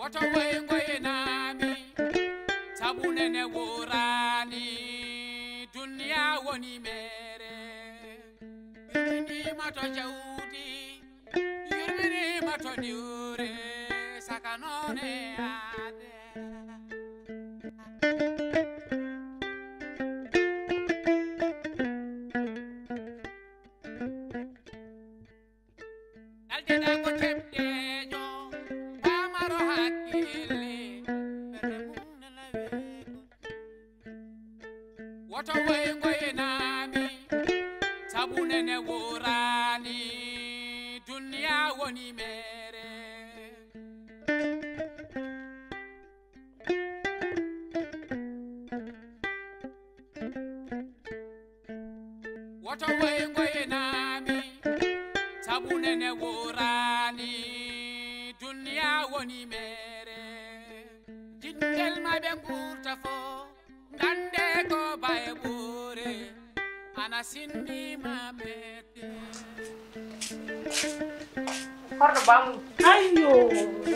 woto ngoyenami sabunene worani dunya woni mere yurmini mato jawdi yurmini mato diure sakanone ade aldeda ko tebdejo pamaro hakkille woto ngoyenami sabunene worani dunya woni mere woto ngoyenami sabunene worani dunya woni mere jingel mabe ngurta fo ngande ko baye bore ana sindi mabete Kordo bamu. Ayo,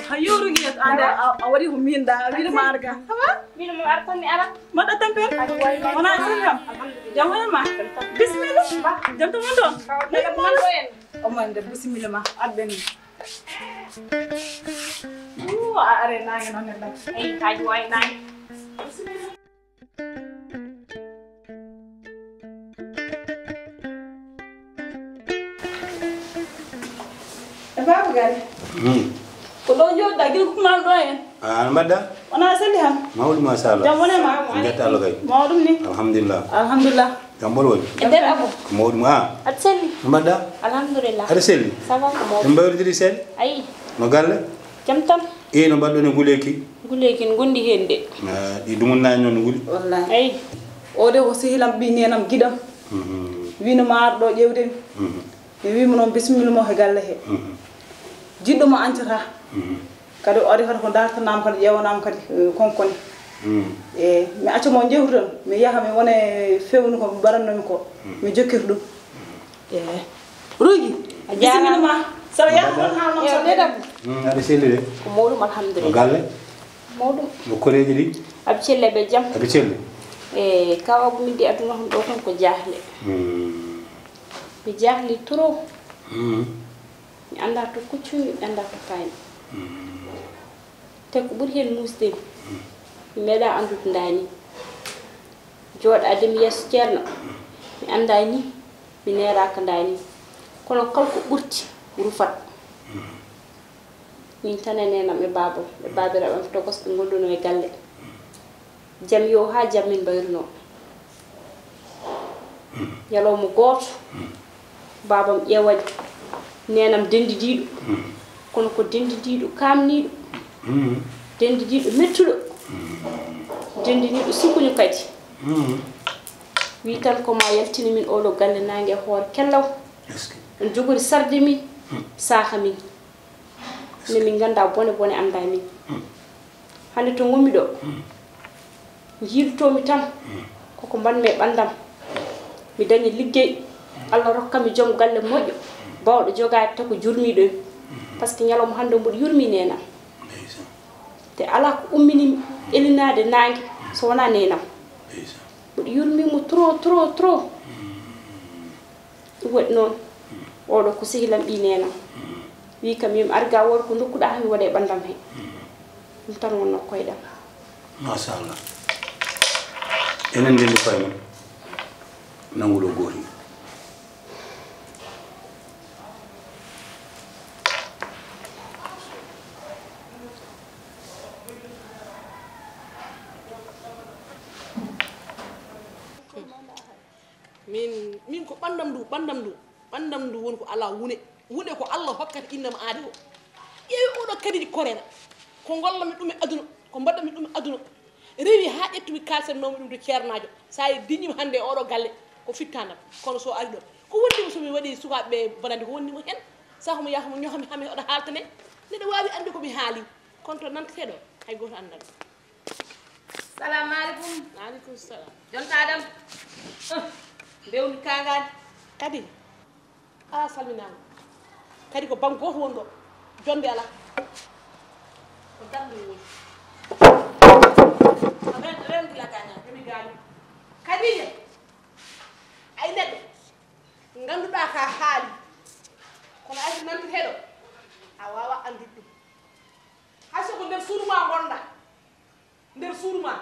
hayuru ngiyat anda awari huminda wila marga. Apa? Wila mo arko ni ara. Mata temper? Mana siham? Jawan ma. Bismillah. Jam tu mando. Dapat mandoen. Oh manda bismillah ma. Adben. Are nang nang nang. Ay, kayu ay nang. Apa gal? Ko yo dagil ko mal doyen. Mbadda Wana saliham. mawɗum machallah Jamone ma. jettalo kay Mawdum ni. alhamdulillah Alhamdulillah. jambol woni Eder abu. ko mawɗum At selli. Mbadda Alhamdulillah. aɗa selli Ça va ko mo. en mbawdiri seeɗa Ay, no galle jam tam. no mbaɗɗon e guleki Gulekin gondi hende. ɗi dumunnaani noon no guli Wallahi. Ay, O de ko sihilam bi nenam gidam. Wino ma ardo ƴewden. Mi wimo noon bismillah mo he galle he. Jiddo mo ancata. Kadi o ari ko dartanam kadi ƴewanam kadi konkoni. Mi acca mo jewtuɗon mi yaha mi wone fewnu ko barannomi ko mi jokkir ɗum. Rogi a jarama. bismillah ma. Saɗa yaha on haalnom yo saɗa dedam. aɗa selli de Ko modum no alhamdulillah. galle Modum. no koreji ɗi Ab celle be jam. aɗa celli Kawa bu mi di aduna hon do ton ko jahle. Mi jahli trop. Mi anda to kuccu, mi anda to kayna. Te ko ɓuri hen musde mi meeɗa andude ndani jooɗade mi yeeso ceerno mi anda ni mi neraka ndani kono kalko ɓurti rufat min tan e nenam e babam e babiraɓam to gosɓe golluno e galle jam yo ha jam min mbayruno ñalawma gooto babam ƴewani nenam dendidiɗo kono ko dendidiɗo kamniɗo dendidiɗo mettuɗo dendidiɗo sukuñu kadi wi tan ko ma yaltini min oɗo galle nangue hoore kellaw en jogori sarde min saaha min ne min ganda bone bone anda min hande to gommi ɗo jiiɗotomi tan koko mbanmi e ɓandam mi dañi liggey Allah rokkami joom galle moƴƴo bawɗo jogade tako jurmiɗo par ce que ñalawma hande mboɗo yurmi nenam te ala ko ummini elinade nangue so wona nenam mboɗo yurmimo trop trop trop ɗum waɗi noon oɗo ko sehilam ɓi nenam wi kam yimi arga woto ko dokkuɗa ha mi waɗe ɓandam he ɗum tan wonno koyɗam machallah enen ndendi koye men nanguɗo gooti min ko ɓandam ndu woni ko ala wune ko Allah hokkata innama aade o ƴeewi oɗo kadi korena ko gollami ɗum e aduna ko mbaɗɗami ɗum e aduna rewi ha ƴettumi kalsannomi ɗum to ceernajo sa diñima hande oɗo galle ko fittandam kono so ari ɗon ko wondimo somi waɗi sukaɓeɓe bonande ko wondimo hen sahomo yahamo ñohami hami oɗo haaltane neɗɗo wawi andi komi haali kono to nanteteɗo hay goto andat. salamu aleykum. Aleykum salam. Jontadam. Bewni kangani. Kadi salminama kadi ko banque goto woni ɗo jonde ala ko darde woni ren la gaña mi gañu kadije ay neddo ganduɗa ka haali kono ayso nanti heɗo a wawa andit ɗum hayso ko nder suudu ma gonɗa nder suudu ma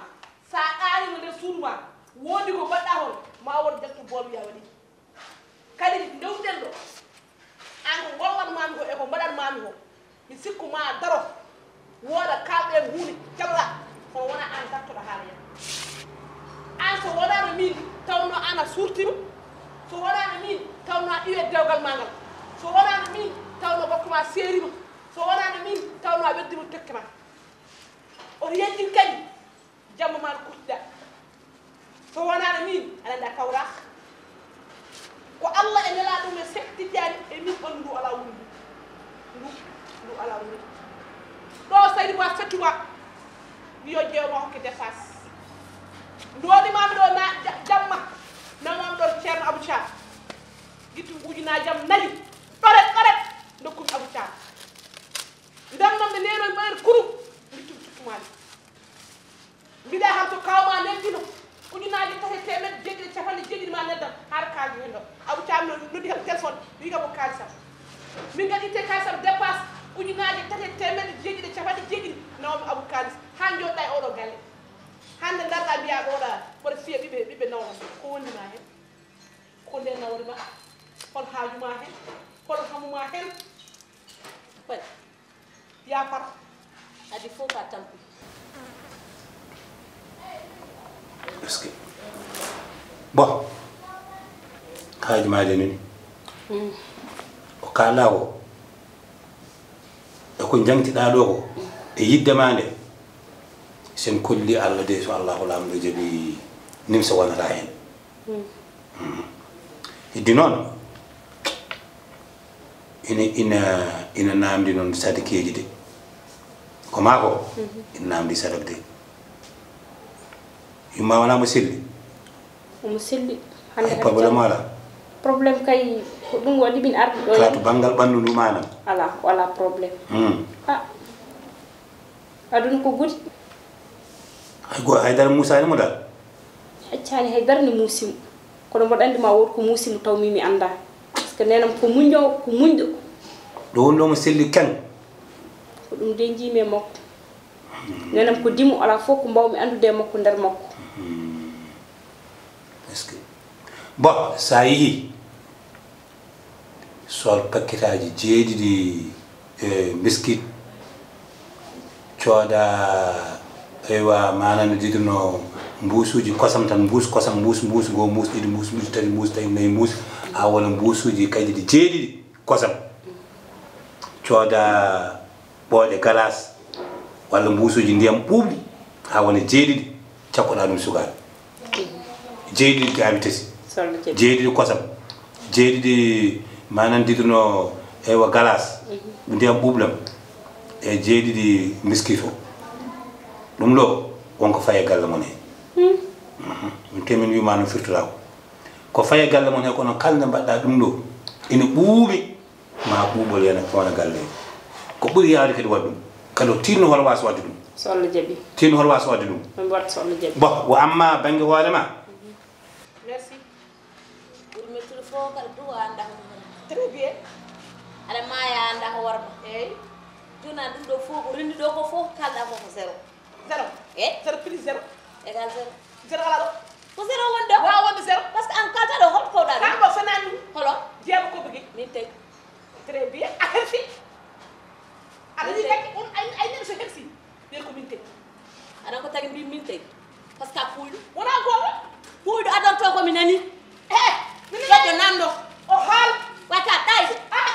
sa ɗanima nder suudu ma woodi ko baɗɗa hon ma won jaktu boolu ya waɗi kadi ndewɗen ɗo an ko gollanmami ko e ko mbaɗanmami ko mi sikku ma daro wooda kalɗe hunde jalla kono wona an dartoɗo haala yen an so wonano min tawno an a surtima so wonano min tawno a ɗiwe dewgal ma ngal so wonano min tawno gokkuma seerima so wonano min tawno a weddima tekke ma oto yeƴƴin kadi jamma ma no kurtiɗa so wonano min aɗa anda kawra ko allah e nela ɗum e sektijani e min ɓandu ndu ala wundi ndu ala wundi ɗo saydi ma fettuma wiyo ƴeewma hokke dépasse ndonimami ɗo na jamma nawmami ɗo ceerno abou thiam guittumi ujuna jam nayi ɗoret dokkumi abou thiam ndemnomɓe neno mayre kurum guittumi tuttumani mbiɗa ham to kawma neddino ujunaji tati temed jeeɗiɗi capanɗe jeeɗiɗi ma neddam haɗa kaldi hen ɗo abou thiam noddi kam téléphone wigamo kalisam min kadi itte kalisam dépasse ujunaji tati temed jeeɗiɗi capanɗe jeeɗiɗi nawmi abou kalis ha joɗɗa e oɗo galle hande darɗa mbiya ɗoɗa mboɗa fiya ɓiɓe nawma ko wondima hen ko nde nawrima hol haajuma hen hol hamuma hen ɓay yafar adi fof ka tampi est-ce que bon haajumaji ni o kala o e ko jangtiɗa ɗo ko e yiddema nde sen kolli allah de so allahu lamɗo jaaɓi nimsa wonata hen heddi noon ina namdi noon sadikeji de ko mako ina namdi sadak de yumma wonamo selli omo selli ay probléme ala probléme kay ko ɗum waɗi min arde ɗo kala to banggal ɓandu ndu manam ala wala probléme aduna ko gudi haydara musani mo dal accani haydara ne muusimo kono mboɗo andi ma woto ko muusimo taw mimi anda par ce que nenam ko muñɗo ɗo woni ɗo mo selli ken ko ɗum de jiimi e makko nenam ko dimu ala fof ko mbawmi andude e makko nder makko est ce que bon sa yeehi sol paquetaji jeeɗiɗi biscuit cooda eywa manano jiduno mbusuji kosam tan kosam mbus go mbus ɗiɗi mbus tati mbus tawi nayi mbus ha wona mbusuji kaydi ɗi jeeɗiɗi kosam cooda ɓooɗe galas walla mbusuji ndiyam ɓuuɓɗi ha wona jeeɗiɗi cakkoɗa ɗum sukaɓe jeeɗiɗi gami tati jeeɗiɗi kosam jeeɗiɗi manan diduno eywa galas ndiyam ɓuuɓlam e jeeɗiɗi miskit o ɗum ɗo wonko faye galle mon he min temin wima no firtora ko faye galle mon he kono kalde mbaɗɗa ɗum ɗo ina ɓuuɓi ma ɓuuɓol yana wona galle he ko ɓuuri yawde kadi waɗ ɗum kadi o tinno hol wasa wadde ɗum so Allah jaaɓi tinno hol wasa wadde ɗum mi waɗa so Allah jaaɓi bon wo amma banggue hoorema merci ɓuri mettude fof kadi du anda ko très bien aɗa maya anda ko warma eyyi joni ɗum ɗo fof ko rendi ɗo ko fof kalɗa ko ko zéro zéro e zéro plus zéro égal zéro zéro ala ɗo ko zéro wonde o wawa wonde zéro par ce que an kalta ɗo holko kowɗa ɗum kamɓo fanani ɗum holo jeeɓa ko bigi min tawi très bien a hersi aɗa yi kadi on ay neɗɗo so hersi ɓen ko min tawi aɗan ko tagi mbi min tawi par ce que a puyɗo wona goto puyɗo adonto komi nani joƴƴo nanɗo o haal wata ɗay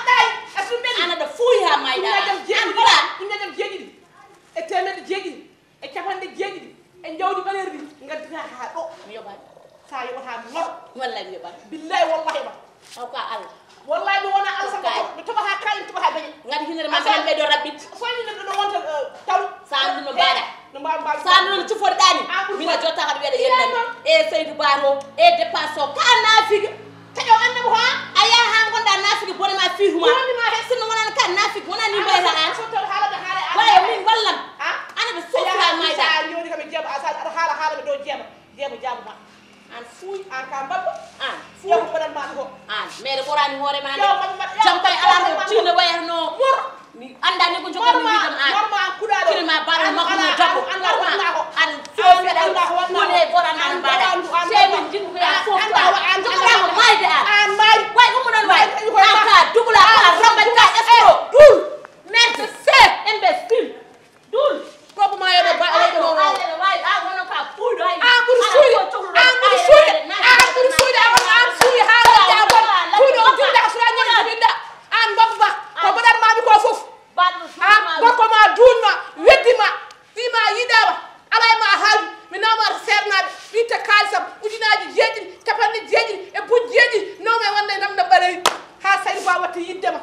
ɗay a sumɓeni an aɗa fuuyi ha mayɗa uñajam an jeeɗiɗi mbiɗa uñajam jeeɗiɗi e temeɗɗe jeeɗiɗi e capanɗe jeeɗiɗi e jawdi ɓalerdi gadditaka ha ɗo mi yoɓani sa yoɓata ngor wallahi mi yoɓani billahi wallahi ba taw ka Allah wallahi mi wona an sama mi toɓata kayi mi toɓata beñe gadi hinere ma ɓen ɓeyɗo raɓɓit soñi neɗɗo ɗo wonta taw sa anduno mbaɗa no mbawi mbawi sa anduno cufoɗɗani mina jotta haɗa wiyaɗa yellami e Seydou Bato e dépense o ka nafigue taƴo annamo ha a yaha ha gonɗa nafigue bonema fiihuma wonima he sinno wonano ka nafigue wonani mbayta an sotto haalade haale wayo min wallam babba an yow ko dan ma ko an mere borani hore ma yow ma jam tay ala ko tino wayno mor ni anda ni ko jogami witam an norma kuda do kirma baro makko no jabbo norma an so feda wone borana bada sey din ko ya fof an ko mayde an may way ko non way aka dugula ka ramba ka escro dul merci c'est imbécile dul ko ma yede ba ay do way a wono ka pudo ay an bur suude an suude ha ja ko pudo jinda sura nyam binda an babba ko badan ma bi ko fof bako ma duunma weddima wima yidama alay ma haali mi namata sernaɓe witte kalisam ujunaaji jeeɗiɗi capanɗe jeeɗiɗi e buj jeeɗiɗi nawme wonde namde ɓareyi ha sadi ba watta yiddema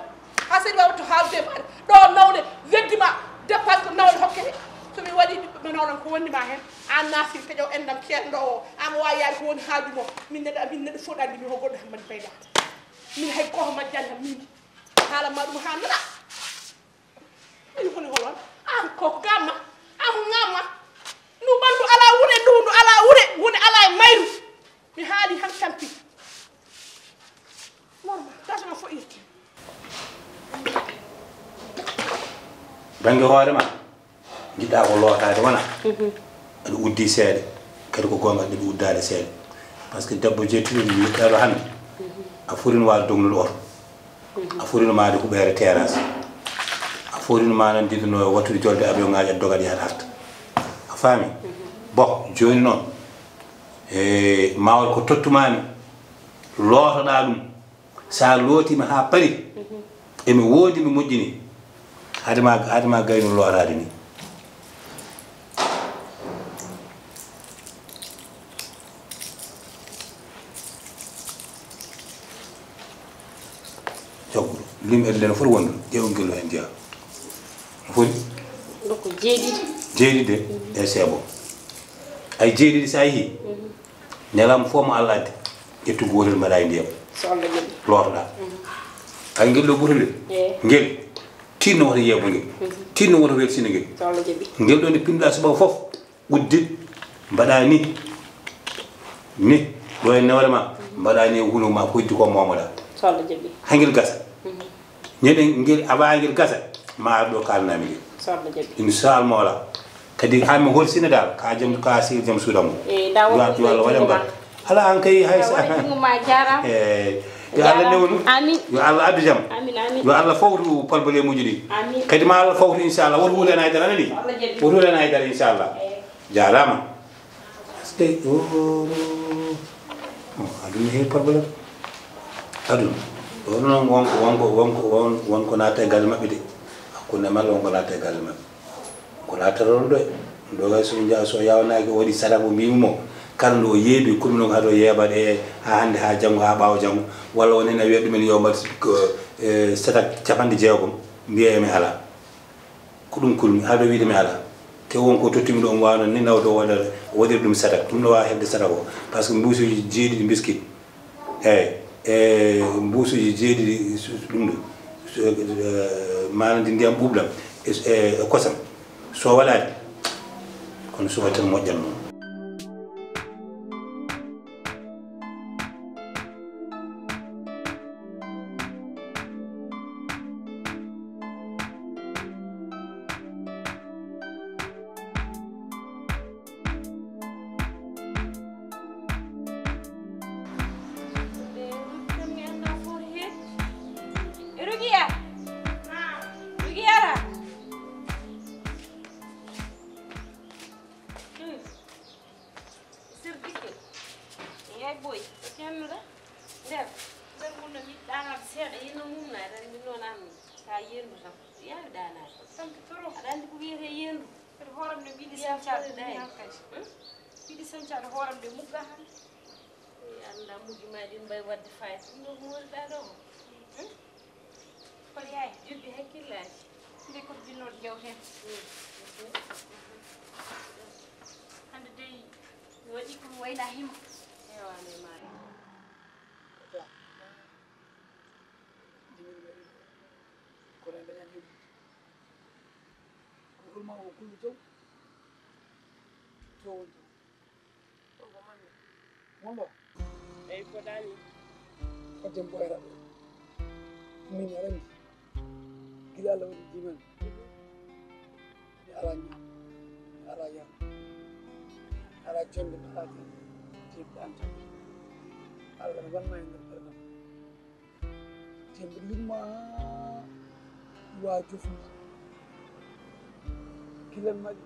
ha sadi ba watta haalde maɗa ɗo nawde weddima dépense ko nawde hokkete somi waɗi ɓiɓɓe ɓe nawɗon ko wondima hen an nasir keƴow endam ceerno o ama wawi yaade ko woni haaju mo min neɗɗo fof andi mi ko goɗɗo hammadi baydata min hay goto majjanta min haalanma ɗum ha nana ini honi holon am ko gamma am ngamma nu bandu ala wure ndu ala wure woni ala e mayru mi haali han tampi normal tasma fo irti bangi hoorema jiɗɗa ko lootade wona aɗa uddi seeɗa kadi ko gonga ɗeɓe uddade seeɗa par ce que debbo jettuɗo mi yiɗɗaɗo hannde a fotino wade dognude oto a fotino maade huɓere terrasse fotino ma nan didino wattude jolde avion ngaji dogaɗi hat arta a faami bon joni noon e mawol ko tottumami lootoɗa ɗum sa lootima ha paari emi woodi mi moƴƴini hadema gayno lootade ni joggo lim edlen foti wondu ƴewngel hen jeeya foti ko jeeɗiɗi e seebo ay jeeɗiɗi sa yeehi nelam fof mo Allah addi ƴettu gotel mbaɗa e ndiyam lootoɗa ay ngel ɗo ɓuuri nde ngel tinno woto yeebo ngel tinno woto weltino ngel ngel ɗo nde pinɗa subaka fof uddit mbaɗa ni ɗo e newre ma mbaɗa ni huno ma hoddi ko momoɗa ha ngel gasa ñande ngel awa ngel gasa ma ɗo kalnami ngel inchallah wala kadi hami holsina dal ka jam ka sir jam suudamo yo Allah waɗa mbar ala an kay hay sa yo Allah newnu yo Allah addu jam yo Allah fawtu palbale muji ɗi kadi ma Allah fawtu inchallah woto hulena haydara anani woto hulena haydara inchallah jarama stay aduna he palbale aduna ɗon noon wonko naata e galle maɓɓe de hakkunde malla wonko naata e galle maɓɓe ko naataton ɗo ɗo so yawnaki o waɗi sadaka mbimi mo kala nde o yeebi commune o haɗo yeeɓaɗe ha hande ha janggo ha ɓawa janggo walla o nena wiya ɗumen yo mbat sadak capanɗe jeegom mbiya emi ala ko ɗum kulmi haɗo wiide mi ala te wonko tottimi ɗo omo wawno ni nawde o waɗiri ɗum sadak ɗum no wawi hebde sadak o par ce que mbusuji jeeɗiɗi biskit mbusuji jeeɗiɗi ɗum ɗo manade ndiyam ɓuɓɗam e kosam so waɗade kono so waɗi tan moƴƴat noon eyi fotani fodde mboyraɓe min arandi gila Allah waɗi jimen mi ala ñaam mi ala yar mi ala jonde mi ala ten jeɓɗe an tan Allah ne wanma e nder ɓerdam te mbiɗa yinma wa jofude gilal maɗi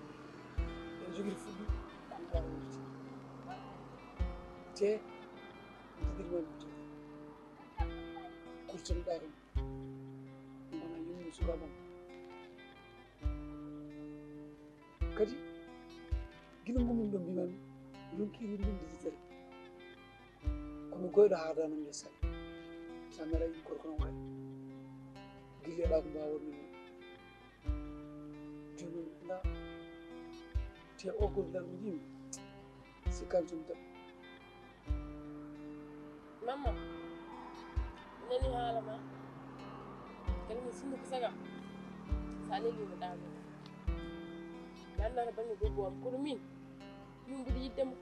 en jogiri fuɗɗi ko wawa wurti te jiɗirman mi jogi kurtonoɗa ɗum gona yummi sukabam kadi gila gomin ɗo mbimami yonkiri min digitere komi goyɗo haadano nde saɗi sa mera yim gorko no waɗi gilleɗa ko mbawonmi noon joni nda te o gollal mi yimi sikkan tum daɓ mamma nani haala ma kadi mi sindu ko sagam sa lelimo ɗano gandata bange gobbo am kono min mbiɗa yiddemo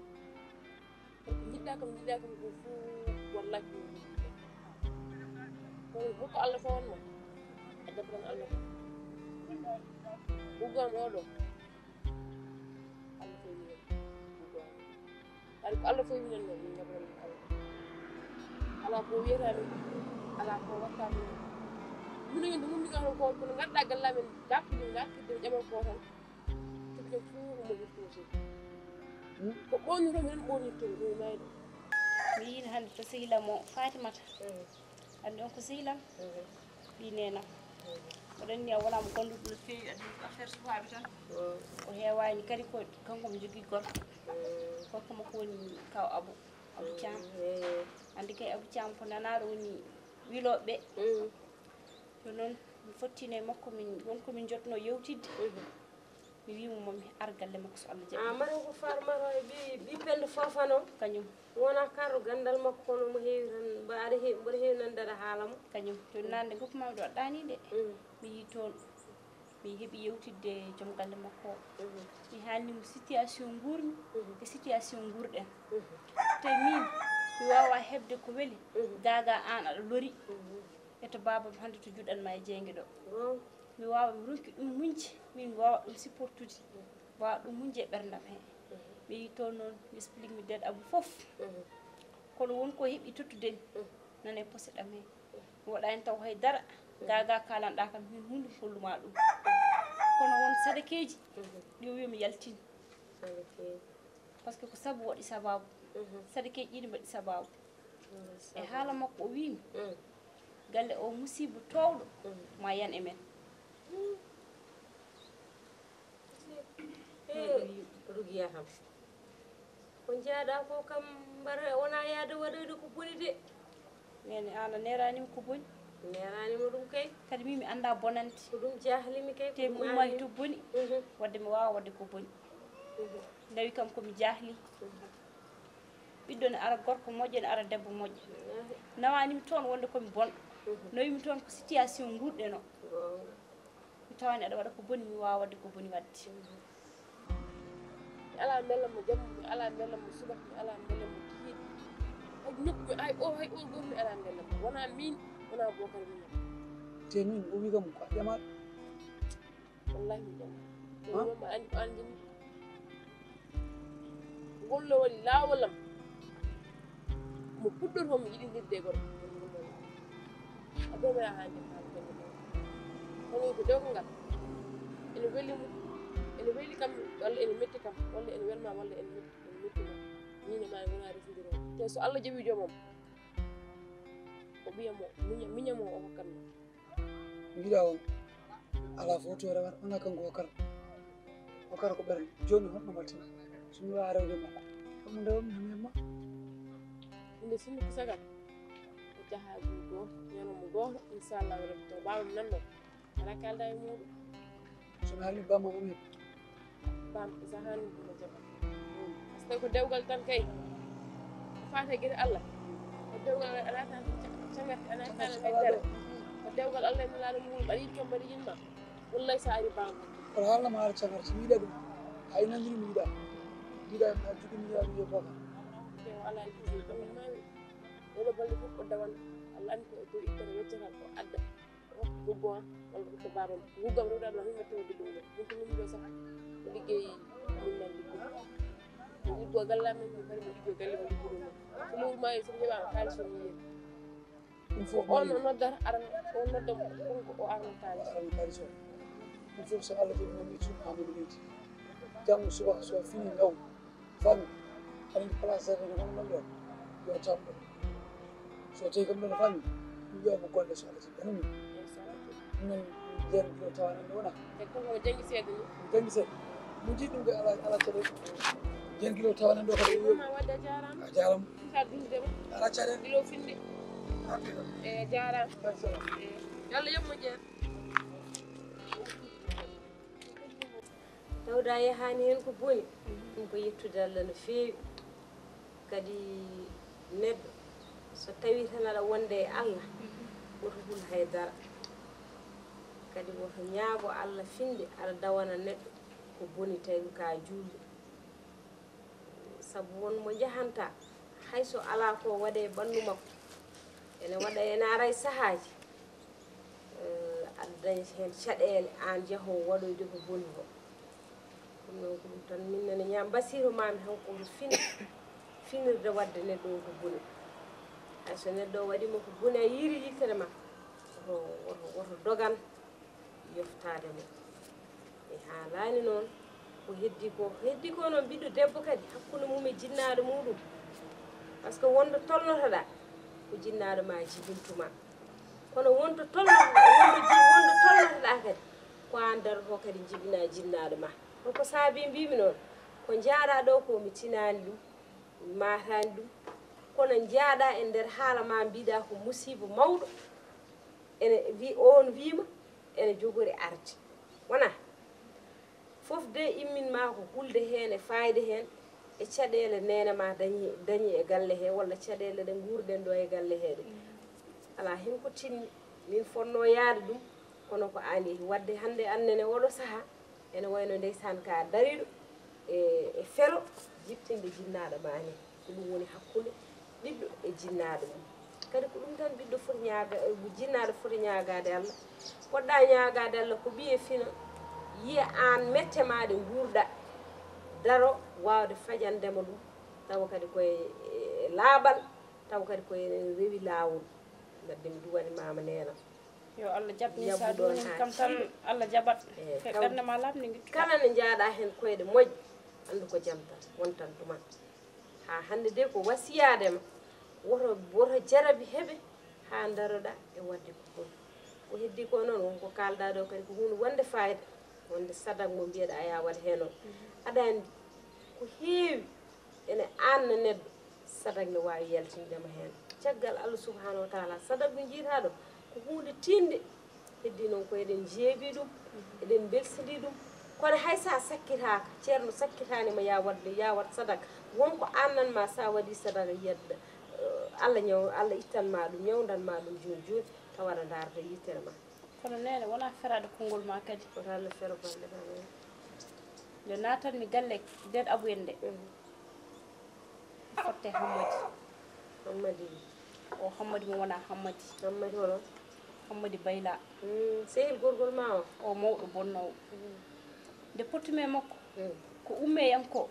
ko jiɗɗa kam ko fuu wallahi kono hokko Allah fawanma e dabran Allah ko ɓuggam oɗo Allah fawi ɓuggam kadi ko Allah fawi minen noon min dabran Allah ala ko wiyatami ala ko wattami mino yinde mummiga ton ko kono ganduɗa gallamen dakkude ƴamal ko tan tokio fuu omo wirtosi ko ɓonnuto minen ɓonnirtomi ɗum mayde mi yiino hannde to sehilam o Fatimata andi on ko sehilam ɓi nenam oɗon ni a wonamo ganduɗo no fewi adi affaire sukaɓe tan o heewani kadi ko kanko mo jogui gorko gorko makko woni kaw Abou Thiam andi kay Abou Thiam ko nanaɗo woni wiloɓeɓe joni noon mi fottino e makko wonko min jotno yewtidde mi wimo mami ar galle makko so Allah jaɓi mari ko farmaro e ɓiɓɓende fofano kañum wona karɗo gandal makko kono mo heewi tan mbaɗa heewi nandade haala mo kañum joni nande goppumami ɗo waɗɗani de mi yi toon mi heeɓi yewtidde joom galle makko o mi haalnimo situation gurmi e situation gurɗen tawi min mi wawa hebde ko weeli gaga an aɗa lori eto babam hande to juɗanma e jeygue ɗo mi wawa mi ronki ɗum muñde min mi wawa ɗum supportude wawa ɗum muñde e ɓerdam he mi yi toon noon mi explique mi deɗ Abou foof kono wonko heeɓi tottudemi nane poseɗam he mi waɗani taw haydara gaga kalanɗa kam min hunde holluma ɗum kono won sadakeji ɗi o wi mi yaltin par ce que ko saabu waɗi sababu sadakeji ɗiɗi mbaɗi sababu e haala makko o wimi galle o musiba towɗo ma yan e men rugiya kam ko jaaɗa ko kam mbara wona yaade waɗoyde ko boni de nene an a neranima ko boni neranima ɗum kay kadi min mi anda bonande ko ɗum jahlimi kay te mi ummaki to boni wadde mi wawa wadde ko boni dawi kam komi jahli ɓiɗɗo ne ara gorko moƴƴo ne ara debbo moƴƴo nawanimi toon wonde komi bonɗo nawimi toon ko situation gurɗen o mi tawani aɗa waɗa ko boni mi wawa wadde ko boni wadde mi ala bellam mo jamma mi ala bellam mo subaka mi ala bellam mo kihiɗe hay nokku hay o goto mi ala bellam wona min wona bokal minen te min o wi kam ko a ƴamaɗo wallahi mi ƴama mamma anjini gollo waɗi lawalam mo puɗɗoto mi yiɗidirde gorko adoma hande haala kono ko dewko ngal ene welli mo ene welli kam walla ene metti kam walla ene welma walla ene mettima min e ma wona resodiroɓe te so Allah jaɓi joomam o ɓiyamo miñamo o hokkatma mbiɗa on ala fof to rewata wona kanko hokkata ko ɓerde joni honɗo mbatten somi wawa rewde makko ɗomo ndewami hamemma inde sinno ko sagal o jahaji goto ñanomo goto inchallah rabbi to bawam nanno ala kalda e muɗum somi haali bamma mom heɓ bam sa hani ɗuma jaɓa par ce que ko dewgal tan kay ko fate gueɗe Allah ko dewgal alata cagarte anatano meddere ko dewgal Allah ene laala muɗum aɗa yiɗi kam mbaɗa yinma wallahi sa ari bam kono haalnama haala cagarte mi yiɗa ɗum hay nandiri mi yiɗa a jogui mi yiɗa ɗum yo boka te o ala ɗum mami ɗeɗo balɗe fof o dawan Allah andi ko dow ittata weccata ko adda goggo an walla ko babam guggam rewɗa ɗum hin mettoo ɗum ɗum ko numɗo sax liggéey min nan liggo liggo galle amen min kadi mi liggo galle o liggo ɗum so lewru ma somi heɓama kalis o mi yiyen ɗum fof on o noddata arana on nodda konko o arana kalis kalis o ɗum fof so Allah jaɓi noon cuuɗi mamadou leydi janggo subaka so fini ngaw fami aɗa place seeɗa no hono ɗon yo tamɗo so tawi kam ɗon fami mi wiyamo golle so Allah jaɓi anami non nden kilo tawanande wona e koko janggi seeɗa ni janggi seeɗa mo jiɗi ɗum koye ala caɗele nden kilo tawanande o kadi ma wadde a jarama a jarama sa dundema ala caɗele ɗilo finde e jarama yalla yoɓmo jeer tawda yahani hen ko boni ɗum ko yettude Allah no feewi kadi neɗɗo so tawi tan aɗa wonde e Allah woto hul haydara kadi woto ñaago Allah finde aɗa dawana neɗɗo ko boni tawi ka juulde sabu won mo jahanta hayso ala ko waɗe ɓandu makko ene waɗa ene ara e sahaji aɗa daña hen caɗele an jahowo waɗoyde ko boni ko ɗum noon ko ɗum tan min nene ñaam basiro mami hanko mo finirde wadde neɗɗo o ko boni hayso neɗɗo o waɗima ko boni a yiiri yittere ma woto dogan yoftade mo e haalani noon ko heddi ko noon ɓiɗɗo debbo kadi hakkude mum e jinnaɗo muɗum par ce que wonde tolnotoɗa ko jinnaɗo ma jibintuma kono wonde tolnotoɗa kadi ko an daroto kadi jibina jinnaɗo ma ko saabi mbimi noon ko jaaɗa ɗo ko mi tinani ɗum mi matani ɗum kono jaaɗa e nder haala ma mbiɗa ko musiba mawɗo ene on wima ene jogori arde wona fof de immin ma ko hulde hen e fayde hen e caɗele nene ma dañi e galle he walla caɗele ɗe guurɗen ɗo e galle heɗe ala hen ko tinni min fonno yaade ɗum kono ko ani wadde hande annene oɗo saaha ene wayno ndeysan ka dariɗo e felo jipptinde jinnaɗo ma ni ko ɗum woni hakkude ɓiɗɗo e jinnaɗo mum kadi ko ɗum tan ɓiɗɗo foti jinnaɗo foti ñagade Allah poɗɗa ñagade Allah ko ɓiye fina yiya an mette maɗe guurɗa daro wawde fajandema ɗum tawa kadi koye laaɓal tawa kadi koye rewi lawol gadde mi duwani mama nenam yo Allah jaɓni sa ɗum kam tan Allah jaɓat e ɓernde ma labni gittu kala ne jaaɗa hen koyɗe moƴƴe andu ko jam tan wontan duman ha hande de ko wasiyadema woto jarabi heɓe ha daroɗa e wadde ko ɗum ko heddi ko noon wonko kalɗa ɗo kadi ko hunde wonde fayida wonde sadak mo mbiyeɗa a ya waɗa hen o aɗa andi ko heewi ene anna neɗɗo sadak ne wawi yaltindema hen caggal Allah subhanahu wa taala sadak mo jiita ɗo ko hunde tinde heddi noon ko eɗen jeebi ɗum eɗen belsidi ɗum kono hay sa sakkitaka ceerno sakkitanima ya wat sadaka wonko annanma sa waɗi sadaka yedda Allah ittanma ɗum ñawdanma ɗum joni tawaɗa darde yittere ma kono nene wona ferade konngol ma kadi woto Allah fero balle ma nde natanmi galle nden abuyen nde fotte hammadi o hammadi mo wona hammadi hono hammadi bayla sehil gorgol ma o mawɗo bonnowo nde pottume makko ko umme yam ko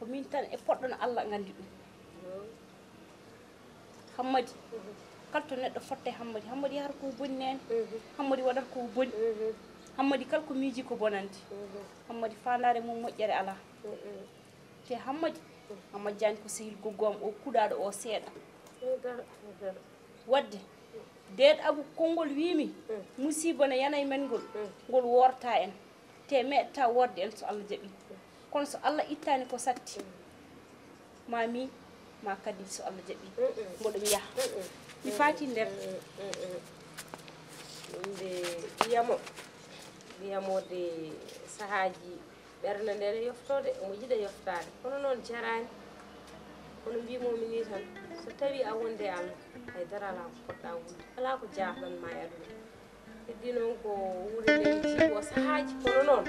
min tan e poɗɗon Allah gandi ɗum hammadi kala to neɗɗo fotte hammadi yahata ko boni nene hammadi waɗata ko boni hammadi kala ko miiji ko bonandi hammadi fandare mum moƴƴere ala te hammadi jani ko sehil goggom o kuɗaɗo o seeɗa wadde deed abu konngol wimi musiba ne yana e men ngol worta en te meɗta worde en so Allah jaɓi kono so Allah ittani ko satti ma kadi so Allah jaɓi mboɗo yaha mi faati nder ɗum wiyamode sahaji ɓernde nde ne yoftode omo jiɗa yoftade kono noon jarani kono mbimomi ni tan so tawi a wonde Allah haydara ala ko poɗɗa wonde ala ko jahɗanma e aduna heddi noon ko wuuri nde jiiɓo sahaji kono noon